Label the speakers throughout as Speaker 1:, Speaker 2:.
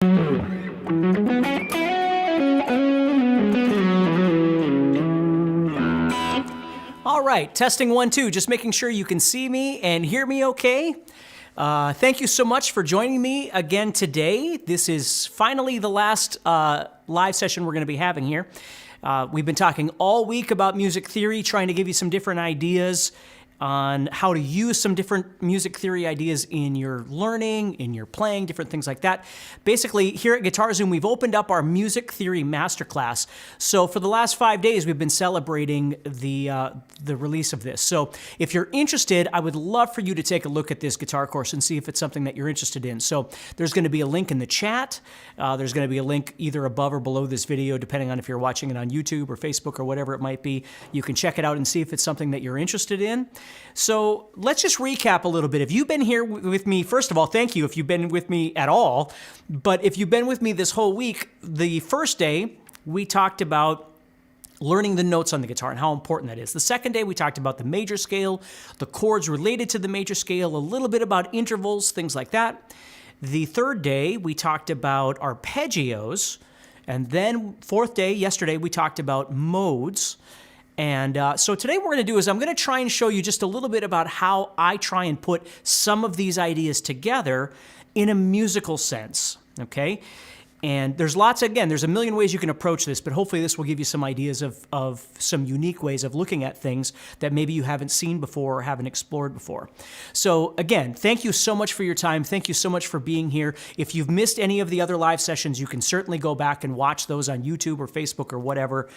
Speaker 1: All right, testing 1, 2, just making sure you can see me and hear me okay. Thank you so much for joining me again today. This is finally the last live session we're going to be having here. We've been talking all week about music theory, trying to give you some different ideas on how to use some different music theory ideas in your learning, in your playing, different things like that. Basically, here at Guitar Zoom, we've opened up our music theory masterclass. So for the last 5 days, we've been celebrating the release of this. So if you're interested, I would love for you to take a look at this guitar course and see if it's something that you're interested in. So there's going to be a link in the chat. There's going to be a link either above or below this video, depending on if you're watching it on YouTube or Facebook or whatever it might be. You can check it out and see if it's something that you're interested in. So let's just recap a little bit. If you've been here with me, first of all, thank you if you've been with me at all. But if you've been with me this whole week, the first day we talked about learning the notes on the guitar and how important that is. The second day we talked about the major scale, the chords related to the major scale, a little bit about intervals, things like that. The third day we talked about arpeggios. And then fourth day, yesterday, we talked about modes. And so today what we're going to do is I'm going to try and show you just a little bit about how I try and put some of these ideas together in a musical sense, okay? And there's lots, again, there's a million ways you can approach this, but hopefully this will give you some ideas of some unique ways of looking at things that maybe you haven't seen before or haven't explored before. So again, thank you so much for your time. Thank you so much for being here. If you've missed any of the other live sessions, you can certainly go back and watch those on YouTube or Facebook or whatever,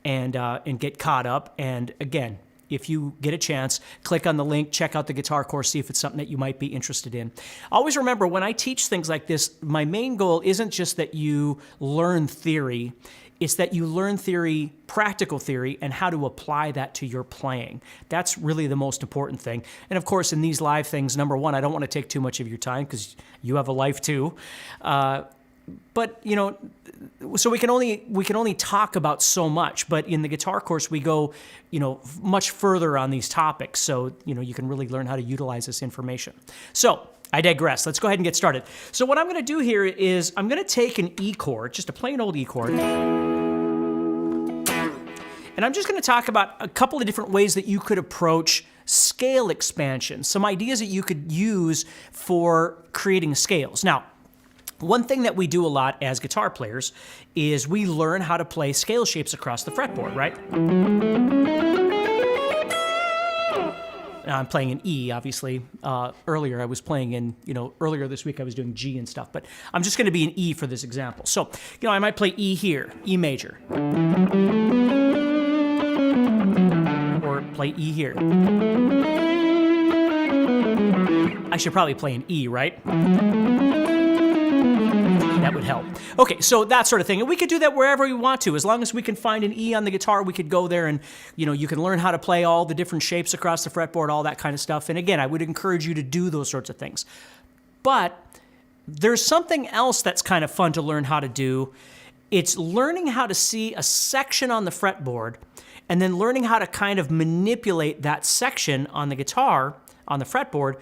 Speaker 1: and get caught up. And again, if you get a chance, click on the link, check out the guitar course, see if it's something that you might be interested in. Always remember, when I teach things like this, my main goal isn't just that you learn theory, it's that you learn theory, practical theory, and how to apply that to your playing. That's really the most important thing. And of course, in these live things, number one, I don't want to take too much of your time because you have a life too. But, you know, so we can only talk about so much, but in the guitar course we go, you know, much further on these topics, so, you know, you can really learn how to utilize this information. So, I digress. Let's go ahead and get started. So what I'm going to do here is I'm going to take an E chord, just a plain old E chord, and I'm just going to talk about a couple of different ways that you could approach scale expansion, some ideas that you could use for creating scales. Now, one thing that we do a lot as guitar players is we learn how to play scale shapes across the fretboard, right? Now I'm playing an E, obviously. Earlier I was playing in, you know, earlier this week I was doing G and stuff, but I'm just going to be an E for this example. So, you know, I might play E here, E major. Or play E here. I should probably play an E, right? That would help. Okay, so that sort of thing. And we could do that wherever we want to. As long as we can find an E on the guitar, we could go there and, you know, you can learn how to play all the different shapes across the fretboard, all that kind of stuff. And again, I would encourage you to do those sorts of things. But there's something else that's kind of fun to learn how to do. It's learning how to see a section on the fretboard and then learning how to kind of manipulate that section on the guitar, on the fretboard,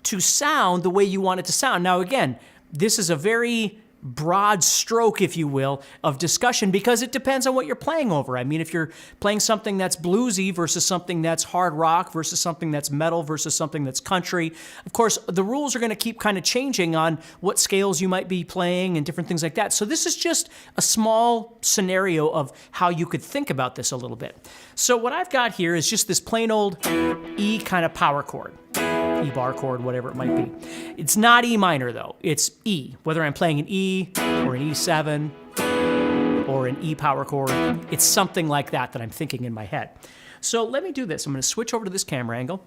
Speaker 1: to sound the way you want it to sound. Now, again, this is a very broad stroke, if you will, of discussion because it depends on what you're playing over. I mean, if you're playing something that's bluesy versus something that's hard rock versus something that's metal versus something that's country, of course, the rules are going to keep kind of changing on what scales you might be playing and different things like that. So this is just a small scenario of how you could think about this a little bit. So what I've got here is just this plain old E kind of power chord. E bar chord, whatever it might be. It's not E minor though, it's E. Whether I'm playing an E or an E7 or an E power chord, it's something like that that I'm thinking in my head. So let me do this. I'm going to switch over to this camera angle.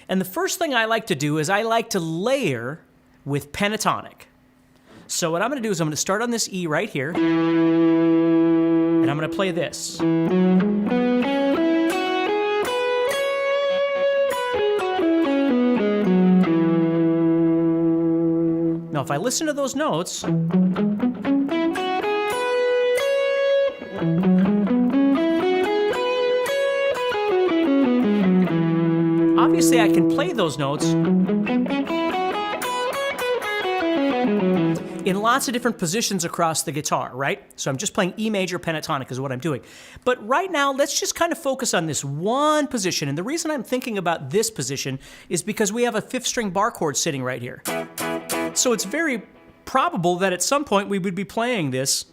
Speaker 1: And the first thing I like to do is I like to layer with pentatonic. So what I'm going to do is I'm going to start on this E right here, and I'm going to play this. Now, if I listen to those notes, obviously I can play those notes in lots of different positions across the guitar, right? So I'm just playing E major pentatonic is what I'm doing. But right now, let's just kind of focus on this one position. And the reason I'm thinking about this position is because we have a 5th string bar chord sitting right here. So it's very probable that at some point we would be playing this,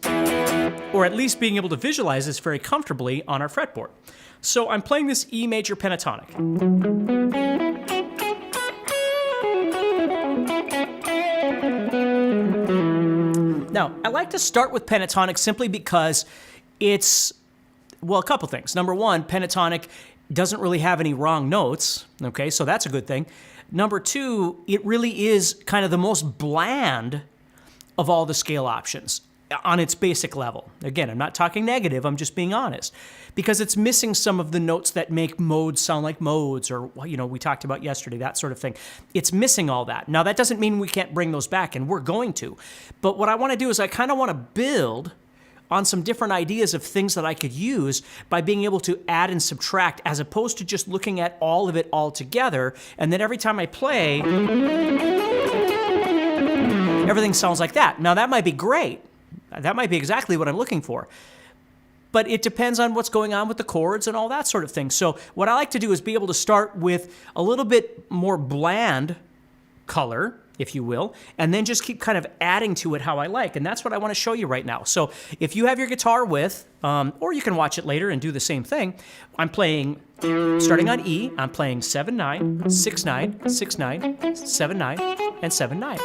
Speaker 1: or at least being able to visualize this very comfortably on our fretboard. So I'm playing this E major pentatonic. Now, I like to start with pentatonic simply because it's, well, a couple things. Number one, pentatonic doesn't really have any wrong notes, okay, so that's a good thing. Number two, it really is kind of the most bland of all the scale options on its basic level. Again, I'm not talking negative, I'm just being honest. Because it's missing some of the notes that make modes sound like modes, or, you know, we talked about yesterday, that sort of thing. It's missing all that. Now, that doesn't mean we can't bring those back, and we're going to. But what I want to do is I kind of want to build on some different ideas of things that I could use by being able to add and subtract, as opposed to just looking at all of it all together, and then every time I play, everything sounds like that. Now, that might be great. That might be exactly what I'm looking for. But it depends on what's going on with the chords and all that sort of thing. So what I like to do is be able to start with a little bit more bland color, if you will, and then just keep kind of adding to it how I like. And that's what I want to show you right now. So if you have your guitar with, or you can watch it later and do the same thing, I'm playing, starting on E, I'm playing 7-9, 6-9, 6-9, 7-9, and 7-9.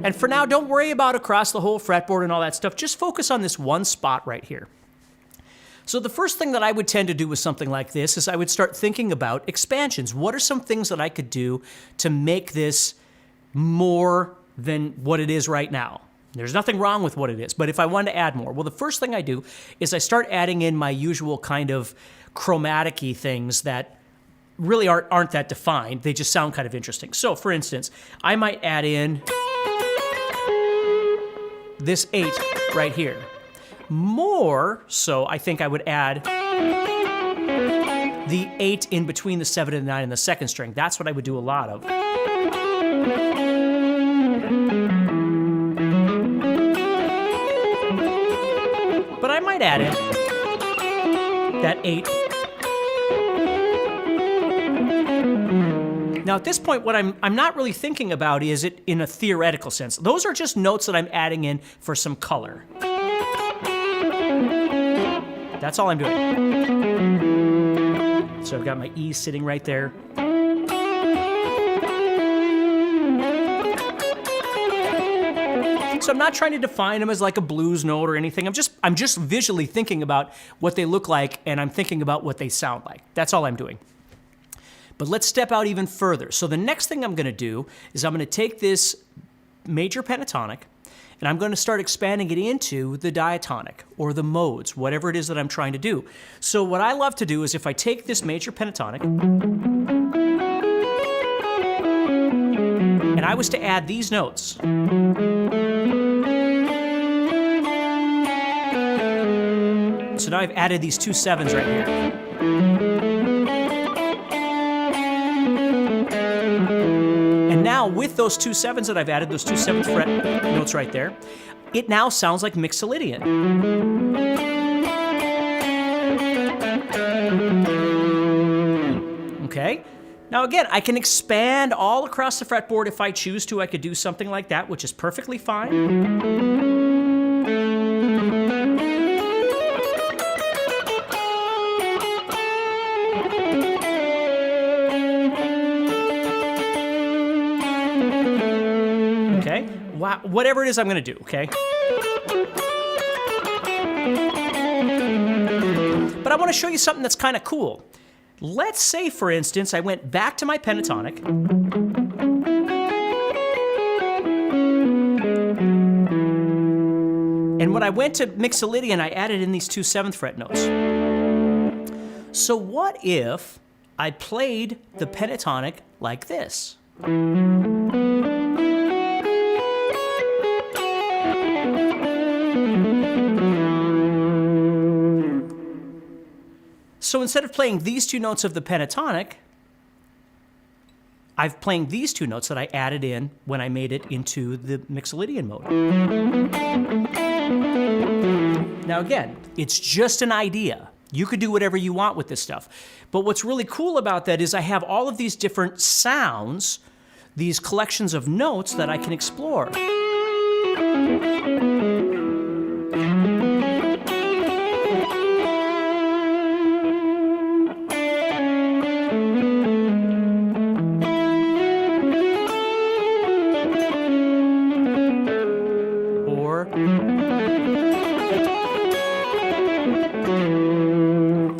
Speaker 1: And for now, don't worry about across the whole fretboard and all that stuff. Just focus on this one spot right here. So the first thing that I would tend to do with something like this is I would start thinking about expansions. What are some things that I could do to make this more than what it is right now? There's nothing wrong with what it is, but if I wanted to add more, well, the first thing I do is I start adding in my usual kind of chromatic-y things that really aren't that defined. They just sound kind of interesting. So, for instance, I might add in this 8 right here. More so, I think I would add the 8 in between the 7 and the 9 and the second string. That's what I would do a lot of. But I might add in that 8. Now, at this point, what I'm not really thinking about is it in a theoretical sense. Those are just notes that I'm adding in for some color. That's all I'm doing. So I've got my E sitting right there. So I'm not trying to define them as like a blues note or anything. I'm just visually thinking about what they look like, and I'm thinking about what they sound like. That's all I'm doing. But let's step out even further. So the next thing I'm going to do is I'm going to take this major pentatonic, and I'm going to start expanding it into the diatonic or the modes, whatever it is that I'm trying to do. So what I love to do is if I take this major pentatonic, and I was to add these notes, so now I've added these 2 7s right here. Now, with those 2 7s that I've added, those 2 7th fret notes right there, it now sounds like Mixolydian. Okay? Now again, I can expand all across the fretboard if I choose to. I could do something like that, which is perfectly fine. Whatever it is I'm going to do, okay? But I want to show you something that's kind of cool. Let's say, for instance, I went back to my pentatonic. And when I went to Mixolydian, I added in these 2 7th fret notes. So what if I played the pentatonic like this? So instead of playing these 2 notes of the pentatonic, I'm playing these two notes that I added in when I made it into the Mixolydian mode. Now again, it's just an idea. You could do whatever you want with this stuff. But what's really cool about that is I have all of these different sounds, these collections of notes that I can explore.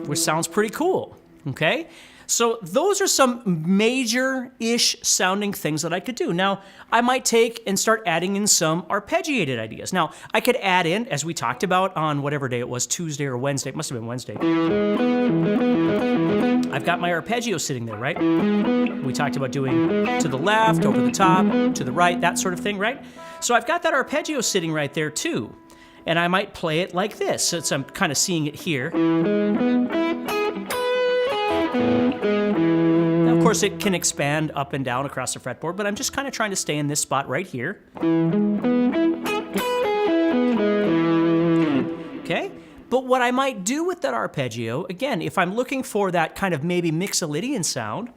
Speaker 1: Which sounds pretty cool, okay? So those are some major-ish sounding things that I could do. Now, I might take and start adding in some arpeggiated ideas. Now, I could add in, as we talked about on whatever day it was, Tuesday or Wednesday, it must have been Wednesday. I've got my arpeggio sitting there, right? We talked about doing to the left, over the top, to the right, that sort of thing, right? So I've got that arpeggio sitting right there too. And I might play it like this, since I'm kind of seeing it here. Now, of course, it can expand up and down across the fretboard, but I'm just kind of trying to stay in this spot right here. Okay? But what I might do with that arpeggio, again, if I'm looking for that kind of maybe Mixolydian sound,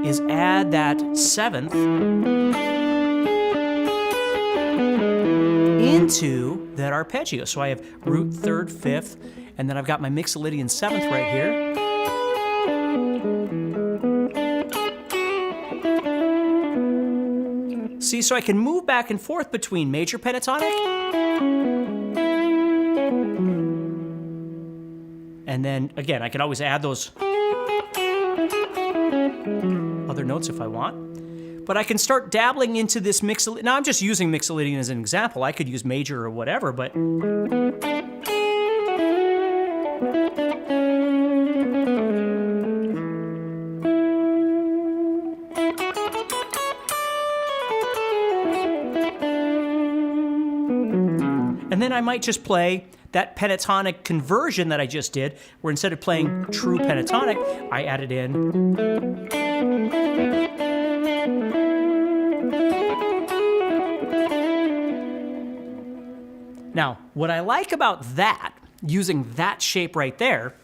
Speaker 1: is add that seventh into that arpeggio. So I have root, third, fifth, and then I've got my Mixolydian seventh right here. See, so I can move back and forth between major pentatonic and then, again, I can always add those other notes if I want. But I can start dabbling into this Mixolydian. Now, I'm just using Mixolydian as an example. I could use major or whatever, but... And then I might just play that pentatonic conversion that I just did, where instead of playing true pentatonic, I added in... Now, what I like about that, using that shape right there,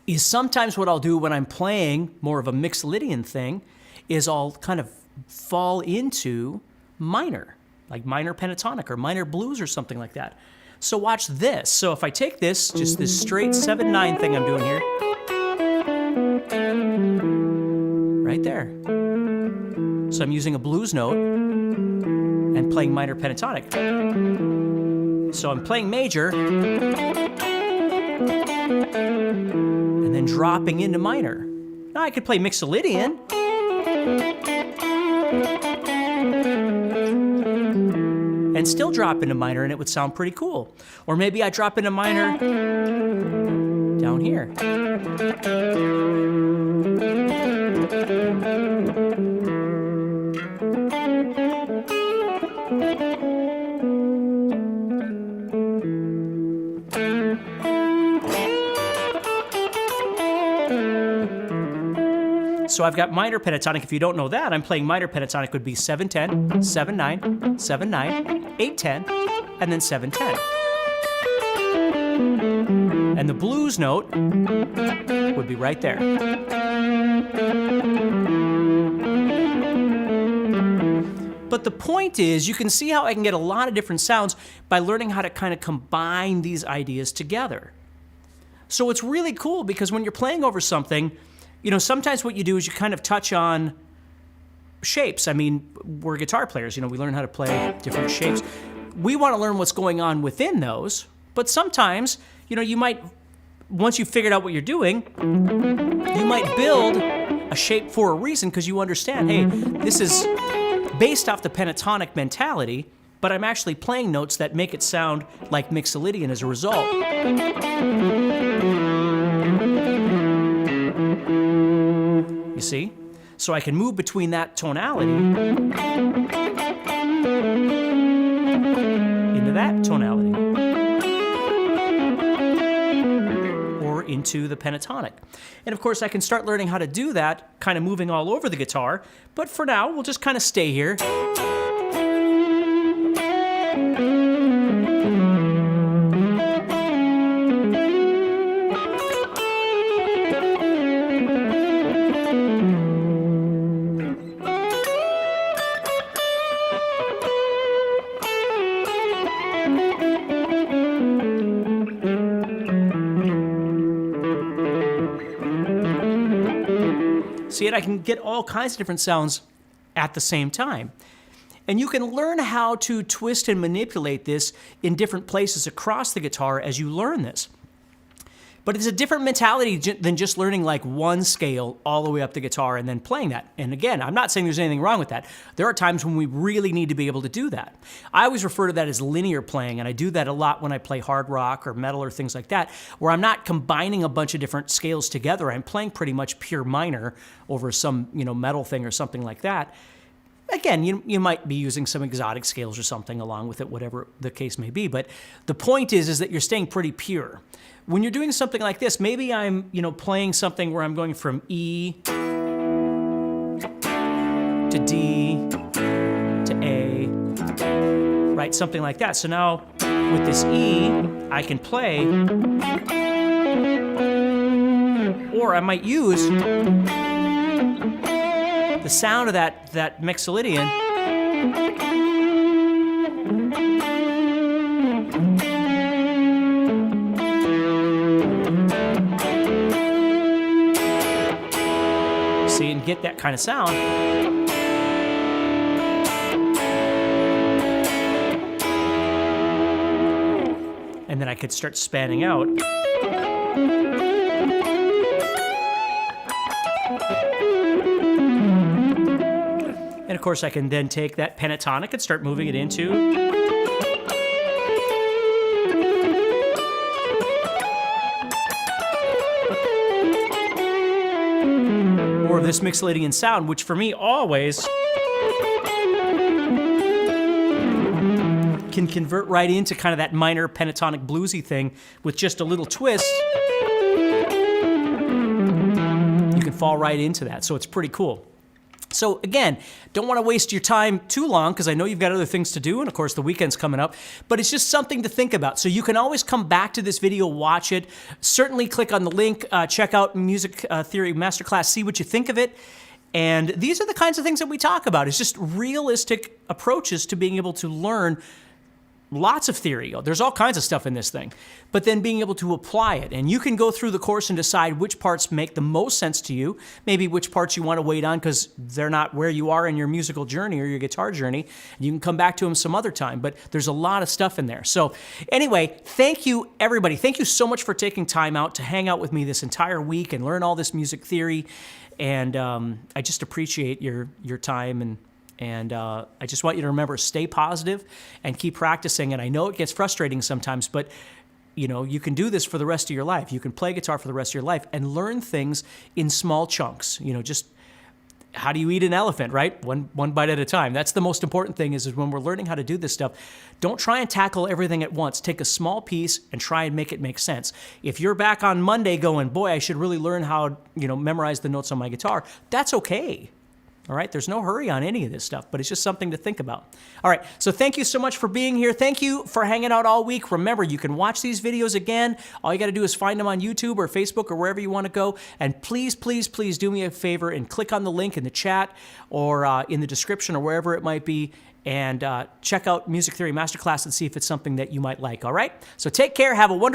Speaker 1: is sometimes what I'll do when I'm playing more of a Mixolydian thing is I'll kind of fall into minor, like minor pentatonic or minor blues or something like that. So watch this. So if I take this, just this straight 7/9 thing I'm doing here, right there. So I'm using a blues note and playing minor pentatonic. So I'm playing major and then dropping into minor. Now I could play Mixolydian and still drop into minor and it would sound pretty cool. Or maybe I drop into minor down here. So I've got minor pentatonic. If you don't know that, I'm playing minor pentatonic would be 7/10, 7/9, 7/9, 8/10, and then 7/10. And the blues note would be right there. But the point is, you can see how I can get a lot of different sounds by learning how to kind of combine these ideas together. So it's really cool because when you're playing over something, you know, sometimes what you do is you kind of touch on shapes. I mean, we're guitar players, you know, we learn how to play different shapes. We want to learn what's going on within those, but sometimes, you know, you might, once you've figured out what you're doing, you might build a shape for a reason because you understand, hey, this is based off the pentatonic mentality, but I'm actually playing notes that make it sound like Mixolydian as a result. You see? So I can move between that tonality into that tonality. Or into the pentatonic. And of course, I can start learning how to do that, kind of moving all over the guitar. But for now, we'll just kind of stay here. See it? I can get all kinds of different sounds at the same time. And you can learn how to twist and manipulate this in different places across the guitar as you learn this. But it's a different mentality than just learning like one scale all the way up the guitar and then playing that. And again, I'm not saying there's anything wrong with that. There are times when we really need to be able to do that. I always refer to that as linear playing, and I do that a lot when I play hard rock or metal or things like that, where I'm not combining a bunch of different scales together. I'm playing pretty much pure minor over some, metal thing or something like that. Again, you might be using some exotic scales or something along with it, whatever the case may be. But the point is that you're staying pretty pure. When you're doing something like this, maybe I'm, playing something where I'm going from E to D to A, right? Something like that. So now with this E, I can play, or I might use the sound of that mixolydian and get that kind of sound. And then I could start spanning out. And of course I can then take that pentatonic and start moving it into this mixolydian sound, which for me always can convert right into kind of that minor pentatonic bluesy thing with just a little twist. You can fall right into that, so it's pretty cool. So again, don't want to waste your time too long because I know you've got other things to do, and of course the weekend's coming up, but it's just something to think about. So you can always come back to this video, watch it, certainly click on the link, check out Music Theory Masterclass, see what you think of it. And these are the kinds of things that we talk about. It's just realistic approaches to being able to learn lots of theory. There's all kinds of stuff in this thing, but then being able to apply it. And you can go through the course and decide which parts make the most sense to you, maybe which parts you want to wait on because they're not where you are in your musical journey or your guitar journey. You can come back to them some other time, but there's a lot of stuff in there. So anyway, thank you, everybody. Thank you so much for taking time out to hang out with me this entire week and learn all this music theory. And I just appreciate your time, and I just want you to remember, stay positive and keep practicing. And I know it gets frustrating sometimes, but you can do this for the rest of your life. You can play guitar for the rest of your life and learn things in small chunks. Just how do you eat an elephant, right? One bite at a time. That's the most important thing is when we're learning how to do this stuff, don't try and tackle everything at once. Take a small piece and try and make it make sense. If you're back on Monday going, boy, I should really learn how, memorize the notes on my guitar, that's okay. All right, there's no hurry on any of this stuff, but it's just something to think about. All right, so thank you so much for being here. Thank you for hanging out all week. Remember, you can watch these videos again. All you got to do is find them on YouTube or Facebook or wherever you want to go. And please, please, please do me a favor and click on the link in the chat or in the description or wherever it might be, and check out Music Theory Masterclass and see if it's something that you might like. All right, so take care. Have a wonderful